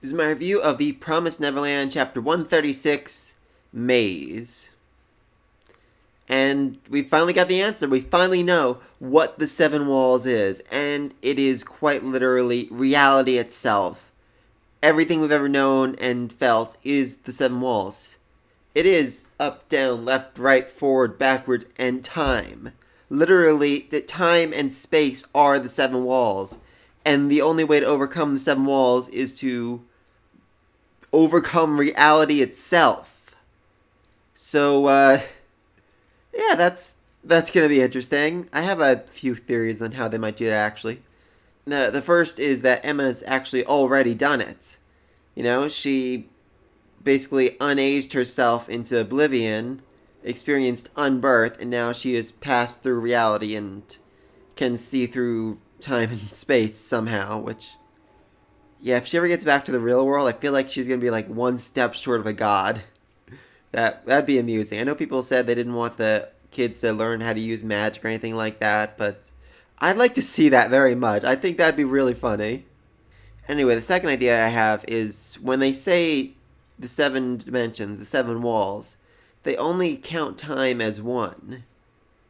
This is my review of The Promised Neverland, Chapter 136, Maze. And we finally got the answer. We finally know what the Seven Walls is. And it is quite literally reality itself. Everything we've ever known and felt is the Seven Walls. It is up, down, left, right, forward, backward, and time. Literally, the time and space are the Seven Walls. And the only way to overcome the Seven Walls is to overcome reality itself. So, yeah, that's gonna be interesting. I have a few theories on how they might do that, actually. The first is that Emma's actually already done it. You know, she basically unaged herself into oblivion, experienced unbirth, and now she has passed through reality and can see through time and space somehow, which... yeah, if she ever gets back to the real world, I feel like she's going to be like one step short of a god. That'd be amusing. I know people said they didn't want the kids to learn how to use magic or anything like that, but I'd like to see that very much. I think that'd be really funny. Anyway, the second idea I have is when they say the seven dimensions, the seven walls, they only count time as one.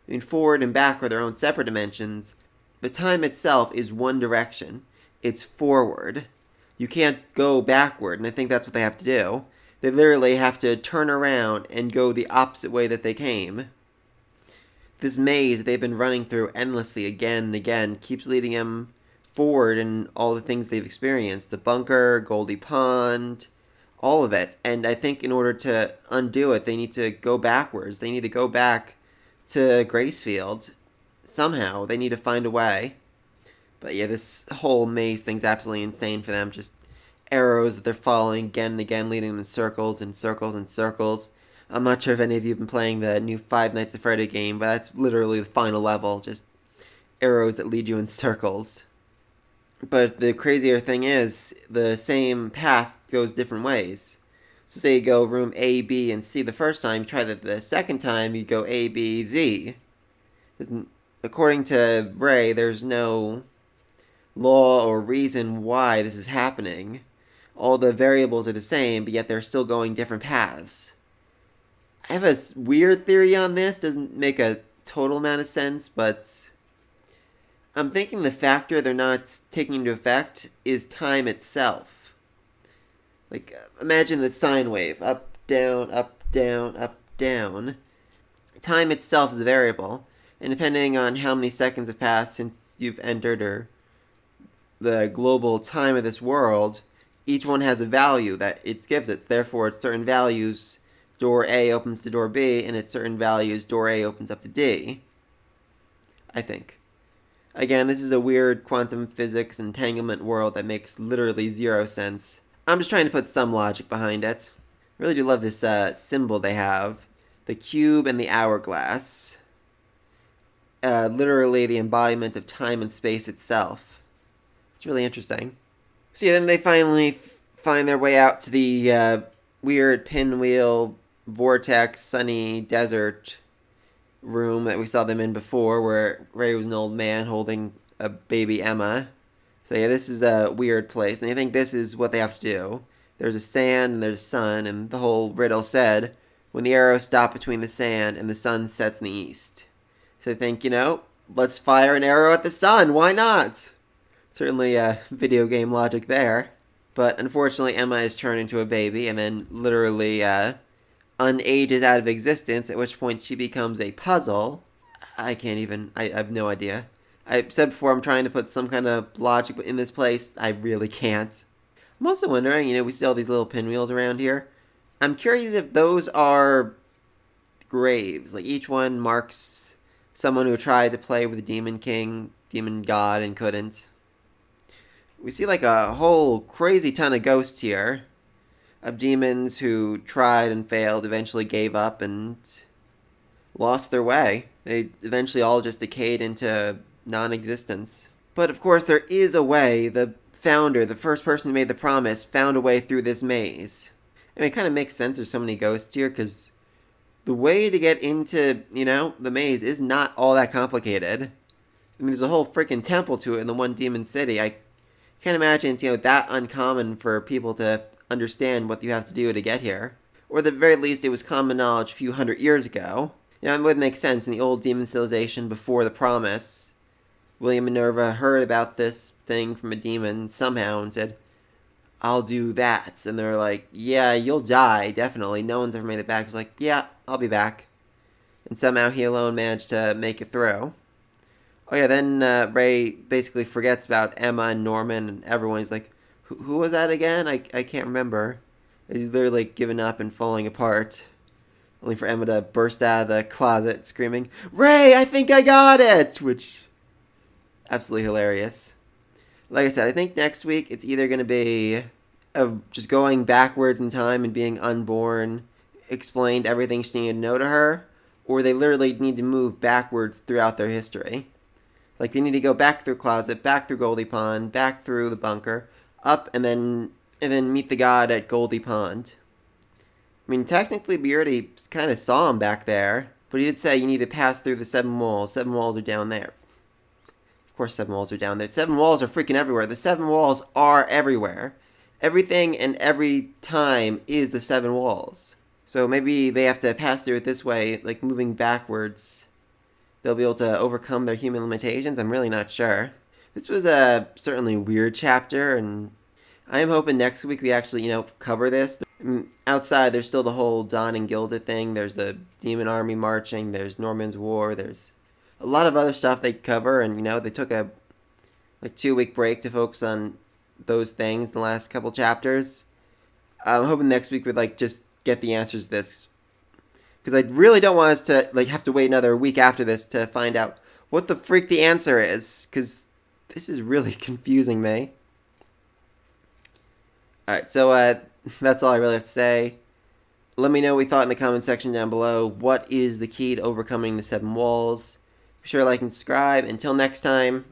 I mean, forward and back are their own separate dimensions, but time itself is one direction. It's forward. You can't go backward, and I think that's what they have to do. They literally have to turn around and go the opposite way that they came. This maze they've been running through endlessly again and again keeps leading them forward in all the things they've experienced. The bunker, Goldie Pond, all of it. And I think in order to undo it, they need to go backwards. They need to go back to Gracefield. Somehow, they need to find a way. But yeah, this whole maze thing's absolutely insane for them. Just arrows that they're following again and again, leading them in circles and circles and circles. I'm not sure if any of you have been playing the new Five Nights at Freddy game, but that's literally the final level. Just arrows that lead you in circles. But the crazier thing is, the same path goes different ways. So say you go room A, B, and C the first time, you try that the second time, you go A, B, Z. According to Ray, there's no law or reason why this is happening. All the variables are the same, but yet they're still going different paths. I have a weird theory on this. Doesn't make a total amount of sense, but I'm thinking the factor they're not taking into effect is time itself. Like, imagine the sine wave. Up, down, up, down, up, down. Time itself is a variable, and depending on how many seconds have passed since you've entered or the global time of this world, each one has a value that it gives it. Therefore, at certain values, door A opens to door B, and at certain values, door A opens up to D. I think. Again, this is a weird quantum physics entanglement world that makes literally zero sense. I'm just trying to put some logic behind it. I really do love this symbol they have. The cube and the hourglass. Literally the embodiment of time and space itself. It's really interesting. So yeah, then they finally find their way out to the weird pinwheel, vortex, sunny desert room that we saw them in before, where Ray was an old man holding a baby Emma. So yeah, this is a weird place, and I think this is what they have to do. There's a sand and there's a sun, and the whole riddle said, when the arrows stop between the sand and the sun sets in the east. So they think, let's fire an arrow at the sun, why not? Certainly video game logic there. But unfortunately, Emma is turned into a baby and then literally unages out of existence, at which point she becomes a puzzle. I have no idea. I said before I'm trying to put some kind of logic in this place. I really can't. I'm also wondering, we see all these little pinwheels around here. I'm curious if those are graves. Like each one marks someone who tried to play with the Demon King, Demon God, and couldn't. We see like a whole crazy ton of ghosts here. Of demons who tried and failed, eventually gave up and lost their way. They eventually all just decayed into non-existence. But of course there is a way. The founder, the first person who made the promise, found a way through this maze. I mean, it kind of makes sense there's so many ghosts here, because the way to get into, the maze is not all that complicated. I mean, there's a whole freaking temple to it in the one demon city. I Can't imagine it's, that uncommon for people to understand what you have to do to get here. Or at the very least, it was common knowledge a few hundred years ago. It would make sense in the old demon civilization before the promise. William Minerva heard about this thing from a demon somehow and said, I'll do that. And they're like, yeah, you'll die, definitely. No one's ever made it back. He's like, yeah, I'll be back. And somehow he alone managed to make it through. Oh yeah, then Ray basically forgets about Emma and Norman and everyone. He's like, who was that again? I can't remember. He's literally giving up and falling apart. Only for Emma to burst out of the closet screaming, Ray, I think I got it! Which, absolutely hilarious. Like I said, I think next week it's either going to be of just going backwards in time and being unborn, explained everything she needed to know to her, or they literally need to move backwards throughout their history. Like, they need to go back through Closet, back through Goldie Pond, back through the bunker, up, and then meet the god at Goldie Pond. I mean, technically, we already kind of saw him back there, but he did say you need to pass through the 7 walls. 7 walls are down there. Of course 7 walls are down there. 7 walls are freaking everywhere. The 7 walls are everywhere. Everything and every time is the 7 walls. So maybe they have to pass through it this way, like moving backwards. They'll be able to overcome their human limitations. I'm really not sure. This was a certainly weird chapter, and I am hoping next week we actually, cover this. Outside, there's still the whole Dawn and Gilda thing. There's the demon army marching. There's Norman's war. There's a lot of other stuff they cover, and, they took a 2-week break to focus on those things in the last couple chapters. I'm hoping next week we'd, just get the answers to this. Because I really don't want us to, have to wait another week after this to find out what the freak the answer is. Because this is really confusing me. Alright, so that's all I really have to say. Let me know what you thought in the comment section down below. What is the key to overcoming the 7 walls? Be sure to like and subscribe. Until next time,